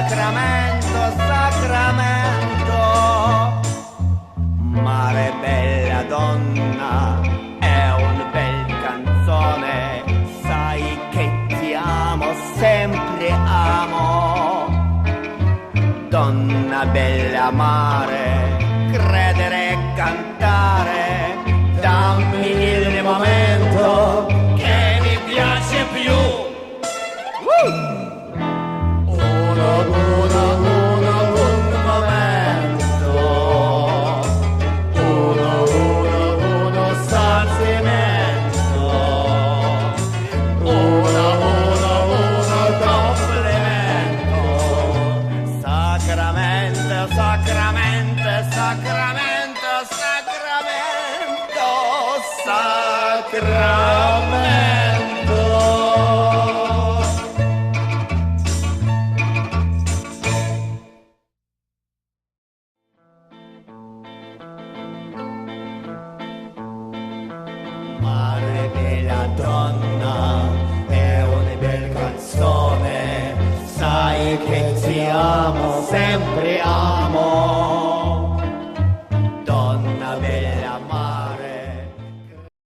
Sacramento, Sacramento. Mare bella donna, è una bella canzone, sai che ti amo, sempre amo. Donna bella mare, credere e cantare, dammi il momento che mi piace più. Un momento, uno sazimento, uno complimento. Sacramento, Sacramento, Sacramento, Sacramento, Sacramento. Mare bella donna, è una bella canzone, sai che ti amo, sempre amo.